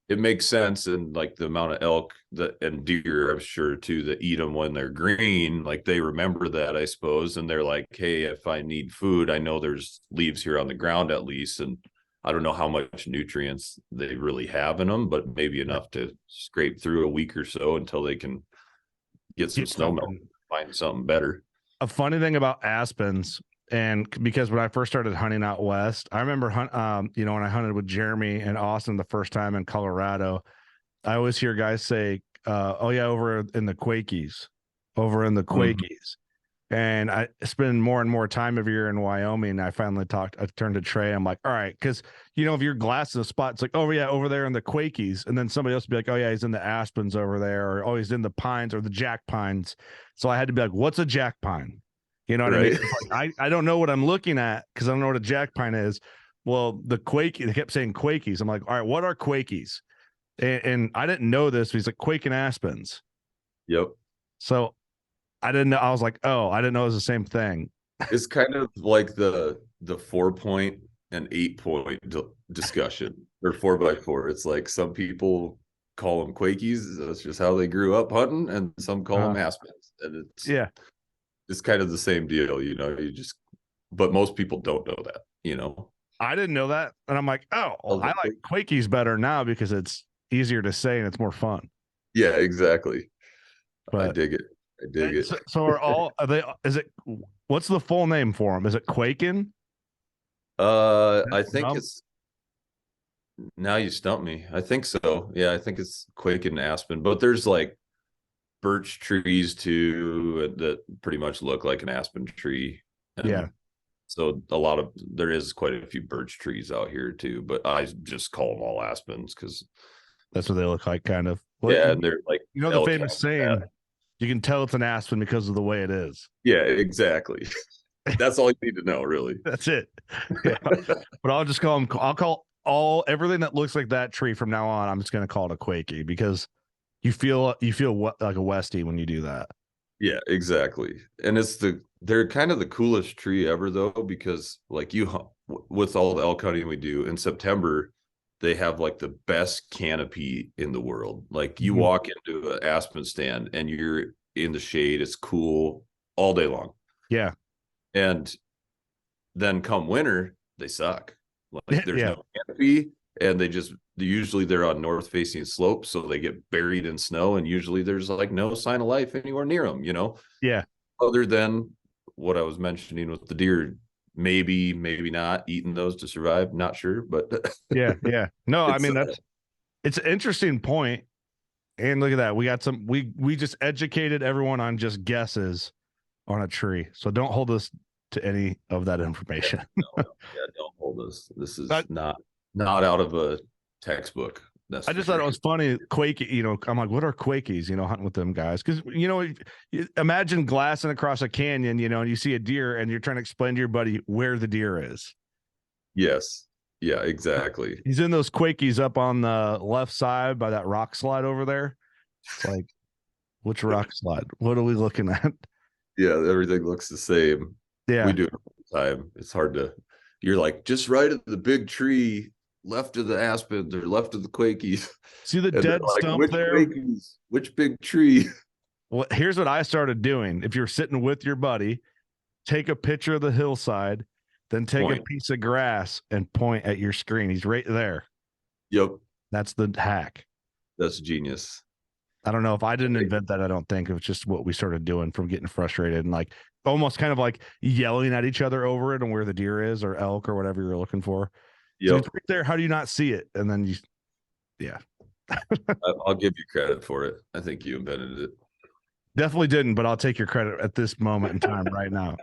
it makes sense. And like the amount of elk and deer, I'm sure too, that eat them when they're green, like they remember that, I suppose. And they're like, hey, if I need food, I know there's leaves here on the ground at least. And I don't know how much nutrients they really have in them, but maybe enough to scrape through a week or so until they can get some snow melt, find something better. A funny thing about aspens, and because when I first started hunting out west, I remember when I hunted with Jeremy and Austin the first time in Colorado, I always hear guys say, oh yeah, over in the Quakies. And I spend more and more time of year in Wyoming. I finally I turned to Trey. I'm like, all right, because if your glass in a spot, it's like, oh yeah, over there in the Quakies. And then somebody else would be like, oh yeah, he's in the aspens over there, or oh, he's in the pines or the jack pines. So I had to be like, what's a jack pine? You know what I mean? Like, I don't know what I'm looking at because I don't know what a jack pine is. Well, the Quakie, they kept saying Quakies. I'm like, all right, what are Quakies? And I didn't know this. But he's like, Quake and aspens. Yep. So I didn't know. I was like, oh, I didn't know it was the same thing. It's kind of like the 4-point and 8-point discussion, or 4x4. It's like some people call them Quakies. That's just how they grew up hunting, and some call them aspens. And it's kind of the same deal, but most people don't know that, I didn't know that. And I'm like, oh, well, I like Quakies better now because it's easier to say and it's more fun. Yeah, exactly. But I dig it. So what's the full name for them? Is it Quakin? I think it's, now you stump me. I think so. Yeah, I think it's Quakin aspen, but there's like birch trees too that pretty much look like an aspen tree. And so there is quite a few birch trees out here too, but I just call them all aspens because that's what they look like, kind of. And they're like, the famous saying, you can tell it's an aspen because of the way it is. Yeah, exactly. That's all you need to know, really. That's it. Yeah. But I'll just call them. I'll call everything that looks like that tree from now on. I'm just going to call it a Quakie because you feel like a Westie when you do that. Yeah, exactly. And it's the They're kind of the coolest tree ever though, because like with all the elk hunting we do in September, they have like the best canopy in the world. Like you Mhm. walk into an aspen stand and you're in the shade, it's cool all day long. Yeah. And then come winter, they suck. Like there's Yeah. no canopy, and usually they're on north facing slopes, so they get buried in snow, and usually there's like no sign of life anywhere near them, Yeah. other than what I was mentioning with the deer. Maybe not eating those to survive, not sure, but Yeah. Yeah. No, I it's mean, it's an interesting point. And look at that. We got we just educated everyone on just guesses on a tree. So don't hold us to any of that information. yeah, don't hold us. This is I, not out of a textbook, that's I for just thought sure. it was funny. I'm like, what are Quakies, hunting with them guys? Because, imagine glassing across a canyon, and you see a deer and you're trying to explain to your buddy where the deer is. Yes, yeah, exactly. He's in those Quakies up on the left side by that rock slide over there. It's like, which rock slide? What are we looking at? Yeah, everything looks the same. We Yeah. do it all the time. It's hard to, you're like, just right at the big tree, left of the aspens or left of the Quakies. See the And they're dead like, stump which there? Quakies? Which big tree? Well, here's what I started doing. If you're sitting with your buddy, take a picture of the hillside, then take a Point. piece of grass and point at your screen. He's right there. Yep. That's the hack. That's genius. I don't know if I didn't invent that. I don't think it was just what we started doing from getting frustrated and like almost kind of like yelling at each other over it and where the deer is or elk or whatever you're looking for. So Yep. it's right there. How do you not see it? And then yeah, I'll give you credit for it. I think you invented it. definitely didn't, but I'll take your credit at this moment in time right now.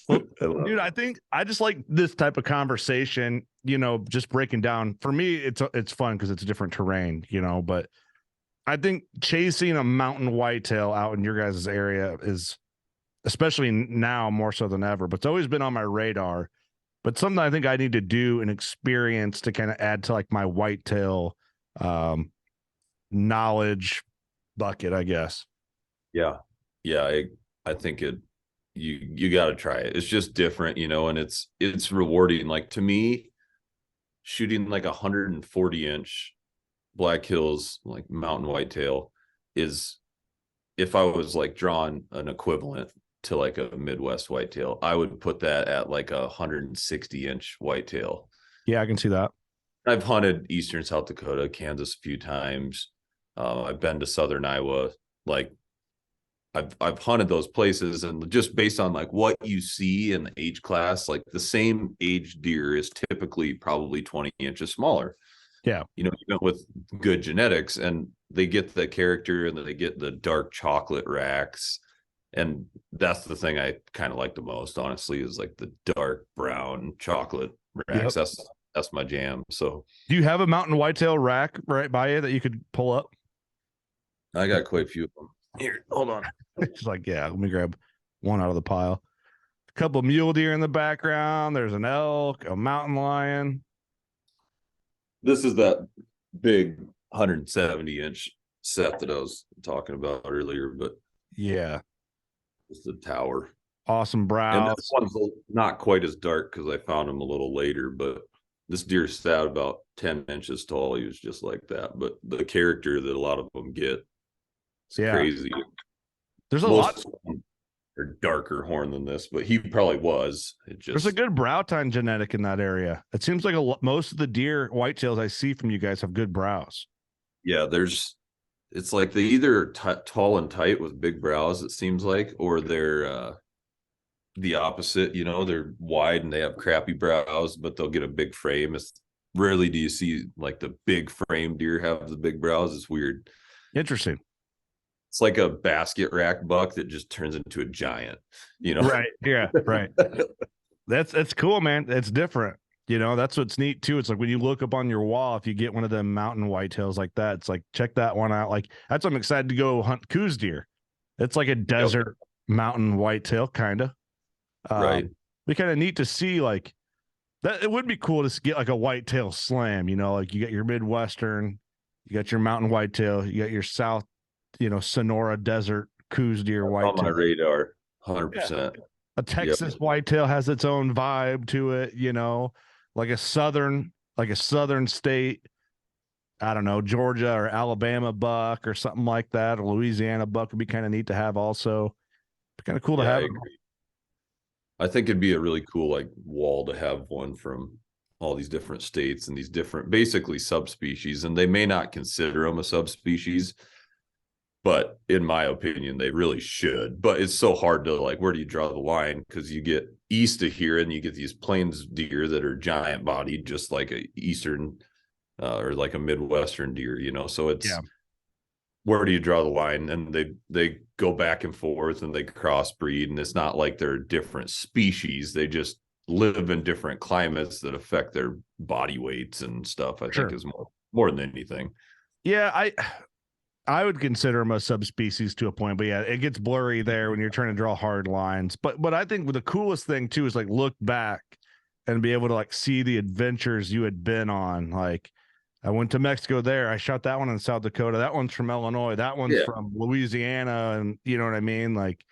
Well, dude, I think I just like this type of conversation, just breaking down. For me, it's fun because it's different terrain, but I think chasing a mountain whitetail out in your guys' area is, especially now more so than ever, but it's always been on my radar. But something I think I need to do and experience to kind of add to like my whitetail knowledge bucket, I guess. Yeah. Yeah. I think you got to try it. It's just different, and it's rewarding. Like to me, shooting like 140-inch Black Hills, like mountain whitetail, is, if I was like drawing an equivalent to like a Midwest whitetail, I would put that at like 160-inch whitetail. Yeah, I can see that. I've hunted eastern South Dakota, Kansas a few times. I've been to southern Iowa. Like I've hunted those places, and just based on like what you see in the age class, like the same age deer is typically probably 20 inches smaller. Yeah. Even with good genetics, and they get the character and they get the dark chocolate racks. And that's the thing I kind of like the most, honestly, is like the dark brown chocolate racks. Yep. That's my jam. So Do you have a mountain whitetail rack right by you that you could pull up? I got quite a few of them. Here, hold on. It's like, yeah, let me grab one out of the pile. A couple of mule deer in the background. There's an elk, a mountain lion. This is that big 170-inch set that I was talking about earlier, but Yeah. it's the tower. Awesome And brows. this one's not quite as dark because I found him a little later, but this deer sat about 10 inches tall. He was just like that. But the character that a lot of them get, it's crazy. There's a Most lot. of them are darker horn than this, but he probably was. There's a good brow tine genetic in that area. It seems like most of the deer whitetails I see from you guys have good brows. Yeah, it's like they either tall and tight with big brows, it seems like, or they're the opposite. They're wide and they have crappy brows, but they'll get a big frame. It's rarely do you see like the big frame deer have the big brows. It's weird. Interesting. It's like a basket rack buck that just turns into a giant, Right. Yeah. Right. That's cool, man. It's different. That's what's neat too. It's like when you look up on your wall, if you get one of them mountain whitetails like that, it's like, check that one out. Like that's what I'm excited to go hunt Coues deer. It's like a desert mountain whitetail, kind of. Right. Be kind of neat to see like that. It would be cool to get like a whitetail slam, like you got your Midwestern, you got your mountain whitetail, you got your South, Sonora desert Coues deer On whitetail. my radar. 100%. A Texas whitetail has its own vibe to it, you know, like a southern state. I don't know, Georgia or Alabama buck or something like that, or Louisiana buck would be kind of neat to have also. Kind of cool to Yeah, have. I agree. I think it'd be a really cool like wall to have one from all these different states and these different basically subspecies, and they may not consider them a subspecies, but in my opinion they really should. But it's so hard to like, where do you draw the line? Because you get east of here and you get these plains deer that are giant bodied, just like a eastern or like a midwestern deer, you know. So it's, where do you draw the line? And they go back and forth and they crossbreed, and it's not like they're different species, they just live in different climates that affect their body weights and stuff. I think is more than anything. Yeah, I would consider them a subspecies to a point, but yeah, it gets blurry there when you're trying to draw hard lines. But I think the coolest thing too is like look back and be able to like see the adventures you had been on. Like I went to Mexico there. I shot that one in South Dakota. That one's from Illinois. That one's from Louisiana. And you know what I mean? Like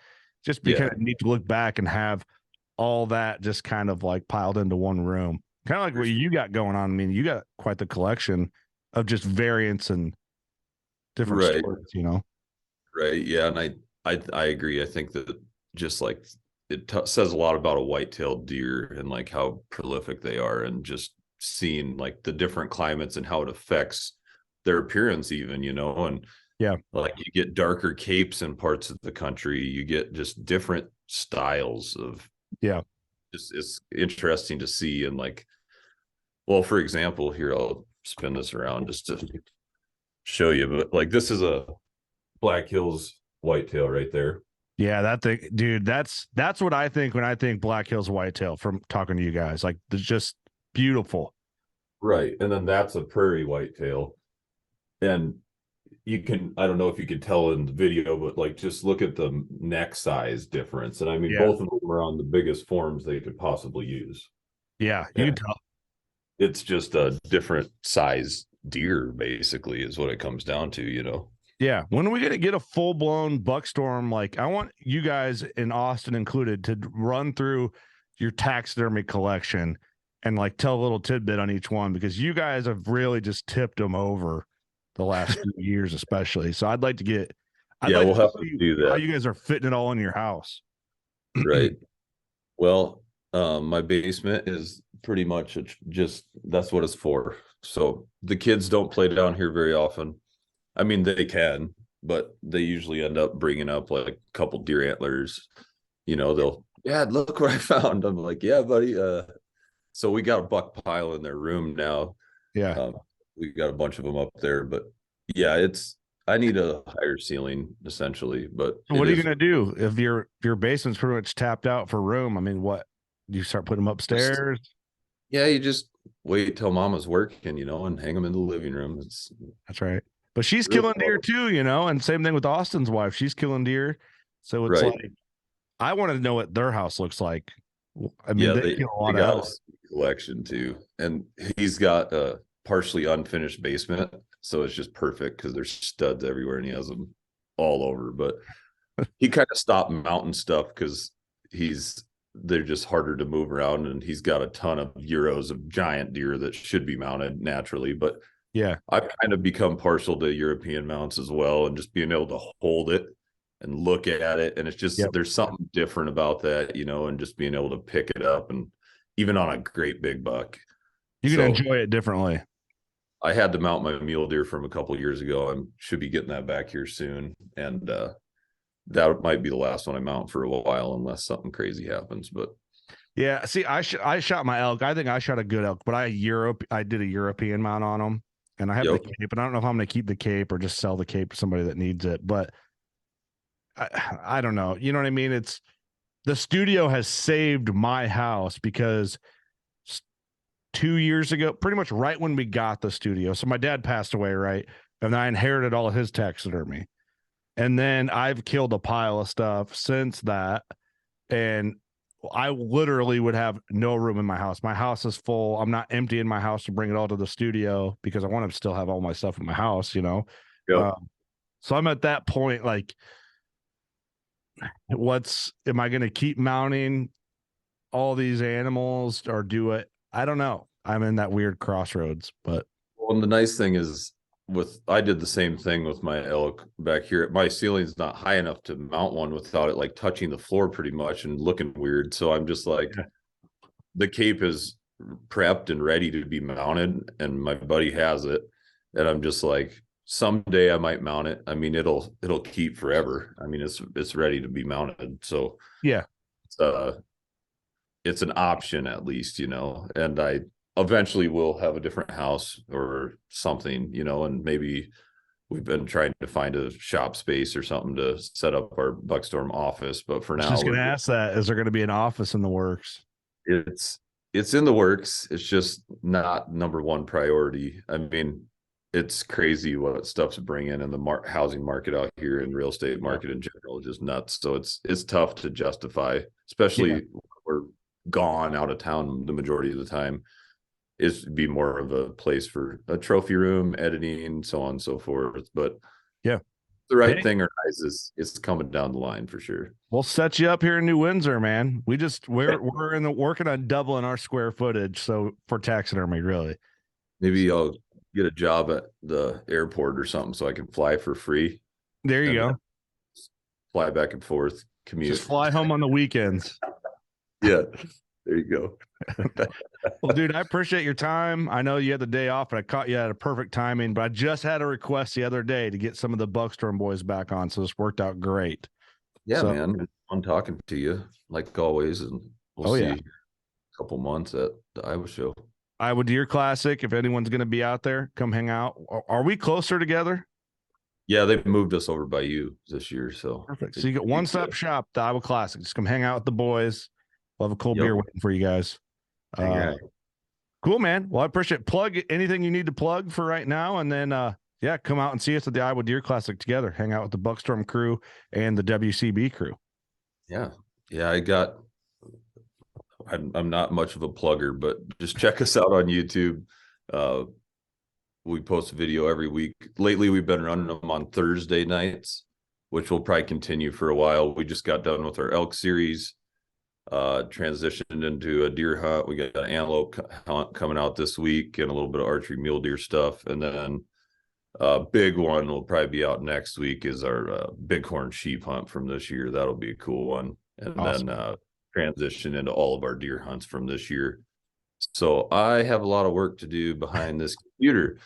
just be kind of neat to look back and have all that just kind of like piled into one room. Kind of like what you got going on. I mean, you got quite the collection of just variants and different stories, you know? Right. Yeah. And I agree. I think that just like it says a lot about a white-tailed deer and like how prolific they are, and just seeing like the different climates and how it affects their appearance even, you know. And like you get darker capes in parts of the country, you get just different styles of just, it's interesting to see. And like, well, for example, here I'll spin this around just to show you, but like this is a Black Hills whitetail right there. Yeah, that thing, dude, that's what I think when I think Black Hills whitetail from talking to you guys. Like it's just beautiful. Right. And then that's a prairie whitetail. And you can, I don't know if you can tell in the video, but like just look at the neck size difference. And I mean, both of them are on the biggest forms they could possibly use. Yeah, you can tell. It's just a different size deer, basically, is what it comes down to, you know. Yeah. When are we going to get a full blown Buckstorm? Like, I want you guys in Austin included to run through your taxidermy collection and like tell a little tidbit on each one, because you guys have really just tipped them over the last few years, especially. So I'd like to get, we'll have to do that. How you guys are fitting it all in your house. Right. Well, my basement is pretty much just, that's what it's for. So the kids don't play down here very often. I mean, they can, but they usually end up bringing up like a couple deer antlers. You know, they'll, Dad, look what I found. I'm like, yeah, buddy. So we got a buck pile in their room now. Yeah. We got a bunch of them up there, but yeah, I need a higher ceiling essentially. But what are you gonna do if your basement's pretty much tapped out for room? I mean, what do you start putting them upstairs? You just wait till Mama's working, you know, and hang them in the living room. That's right. But she's killing deer too, you know, and same thing with Austin's wife. She's killing deer. So it's like, I want to know what their house looks like. I mean, they kill a lot of collection too. And he's got a partially unfinished basement. So it's just perfect because there's studs everywhere and he has them all over. But he kind of stopped mounting stuff because they're just harder to move around. And he's got a ton of euros of giant deer that should be mounted naturally. But yeah, I've kind of become partial to European mounts as well, and just being able to hold it and look at it. And it's just, there's something different about that, you know, and just being able to pick it up, and even on a great big buck, you can enjoy it differently. I had to mount my mule deer from a couple of years ago. I should be getting that back here soon. And that might be the last one I mount for a while, unless something crazy happens. But yeah, see, I shot my elk. I think I shot a good elk, but I did a European mount on them. And I have the cape, and I don't know if I'm going to keep the cape or just sell the cape to somebody that needs it. But I don't know. You know what I mean? It's the studio has saved my house because 2 years ago, pretty much right when we got the studio. So my dad passed away, right? And I inherited all of his taxidermy. And then I've killed a pile of stuff since that. And I literally would have no room in my house. My house is full. I'm not emptying my house to bring it all to the studio because I want to still have all my stuff in my house, you know? So I'm at that point, like, am I going to keep mounting all these animals or do it? I don't know. I'm in that weird crossroads, but Well, and the nice thing is I did the same thing with my elk back here. My ceiling's not high enough to mount one without it like touching the floor pretty much and looking weird. So I'm just like, the cape is prepped and ready to be mounted, and my buddy has it. And I'm just like, someday I might mount it. I mean, it'll keep forever. I mean, it's ready to be mounted. So yeah, it's an option at least, and I eventually will have a different house or something, and maybe we've been trying to find a shop space or something to set up our Buckstorm office. But for I was now, just going to ask that. Is there going to be an office in the works? It's in the works. It's just not number one priority. I mean, it's crazy what stuff's bringing in the housing market out here and real estate market in general, just nuts. So it's tough to justify, especially when we're gone out of town the majority of the time. Is be more of a place for a trophy room, editing, so on and so forth. But yeah, the right thing arises, it's coming down the line for sure. We'll set you up here in New Windsor, man. We're working on doubling our square footage, so for taxidermy, really. Maybe I'll get a job at the airport or something so I can fly for free. There you go. Fly back and forth, commute. Just fly home on the weekends. Yeah, there you go. Well, dude, I appreciate your time. I know you had the day off, and I caught you at a perfect timing, but I just had a request the other day to get some of the Buckstorm boys back on, so this worked out great. Yeah, man. It's fun talking to you, like always, and we'll see a couple months at the Iowa show. Iowa Deer Classic. If anyone's going to be out there, come hang out. Are we closer together? Yeah, they've moved us over by you this year, so perfect. So you get one-stop shop, the Iowa Classic. Just come hang out with the boys. We'll have a cold beer waiting for you guys. Cool, man. Well, I appreciate it. Plug anything you need to plug for right now, and then come out and see us at the Iowa Deer Classic together. Hang out with the Buckstorm crew and the WCB crew. Yeah, I'm not much of a plugger, but just check us out on YouTube. We post a video every week. Lately, we've been running them on Thursday nights, which will probably continue for a while. We just got done with our elk series, transitioned into a deer hunt. We got an antelope hunt coming out this week and a little bit of archery mule deer stuff. And then a big one will probably be out next week is our bighorn sheep hunt from this year. That'll be a cool one. And then transition into all of our deer hunts from this year. So I have a lot of work to do behind this computer,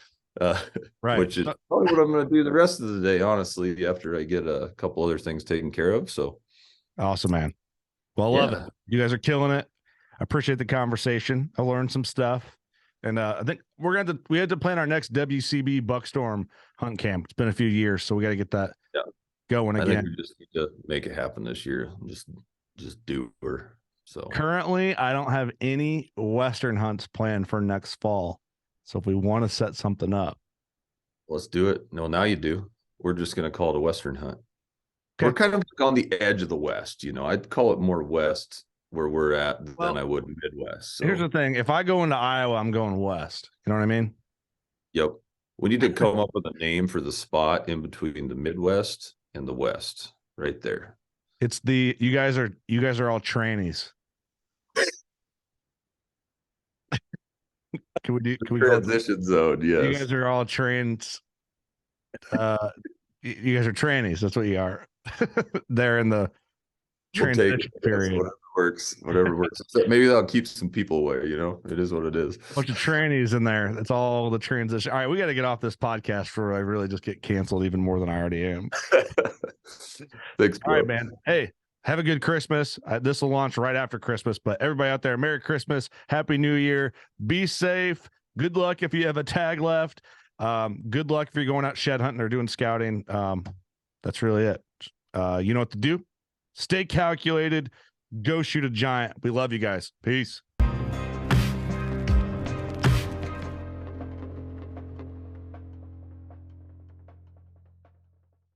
which is probably what I'm going to do the rest of the day, honestly, after I get a couple other things taken care of. So awesome, man. Well, I love it. You guys are killing it. I appreciate the conversation. I learned some stuff. And I think we had to plan our next WCB Buckstorm hunt camp. It's been a few years, so we got to get that going again. I think we just need to make it happen this year. Just do her. So currently, I don't have any Western hunts planned for next fall. So if we want to set something up, let's do it. No, now you do. We're just going to call it a Western hunt. Okay. We're kind of on the edge of the West. I'd call it more West where we're at than I would Midwest. So. Here's the thing. If I go into Iowa, I'm going West. You know what I mean? Yep. We need to come up with a name for the spot in between the Midwest and the West right there. It's you guys are all trannies. Can we transition zone? Yes. You guys are all trans. You guys are trannies. That's what you are. They're in the transition period. Whatever works. Maybe that'll keep some people away. It is what it is. A bunch of trannies in there. That's all the transition. All right, we got to get off this podcast before I really just get canceled even more than I already am. Thanks, bro. All right, man. Hey, have a good Christmas. This will launch right after Christmas, but everybody out there, Merry Christmas, Happy New Year. Be safe. Good luck if you have a tag left. Good luck if you're going out shed hunting or doing scouting. That's really it. You know what to do. Stay calculated. Go shoot a giant. We love you guys. Peace.